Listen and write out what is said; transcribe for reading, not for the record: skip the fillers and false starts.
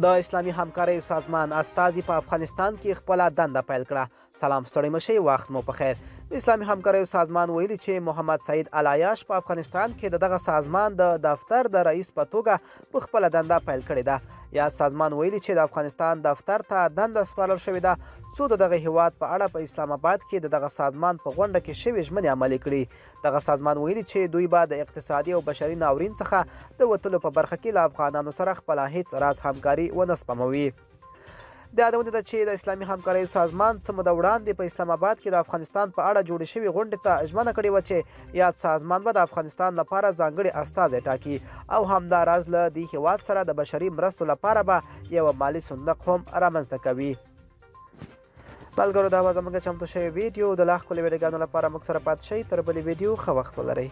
د اسلامي همکاریو سازمان استازي په افغانستان کې خپله دنده پیل کړه. سلام ستړي مشئ، وخت مو په خیر. د اسلامي همکاریو سازمان ویلي چې محمد سعید العیاش په افغانستان کې د دغه سازمان د دفتر د رئیس په توګه په خپله دنده پیل کړې ده. یا سازمان ویلي چې د افغانستان دفتر ته دنده سپارل شوې ده څو د دغه هیواد په اړه په اسلام آباد کې د دغه سازمان په غونډه کې شوې ژمنې عملي کړي. دغه سازمان ویلي چې دوی به د اقتصادي او بشري ناورین څخه د وتلو په برخه کې له افغانانو سره خپله هیڅ راز همکاري ونه سپموي. د یادونه ده چې د اسلامي همکاریو سازمان څه موده وړاندې په اسلام آباد کې د افغانستان په اړه جوړې شوې غونډې ته ژمنه کړې وه چې یاد سازمان به د افغانستان لپاره ځانګړي استازی ټاکي او همداراز له دې هیواد سره د بشري مرستو لپاره به یوه مالي صندوق هم رامنځته کوي. ملګرو، دا به زموږ چمتو شوې ویډیو د لا ښکلې ویډیوګانو لپاره موږ سره پاتې شئ. تر بلې ویډیو ښه وخت ولرئ.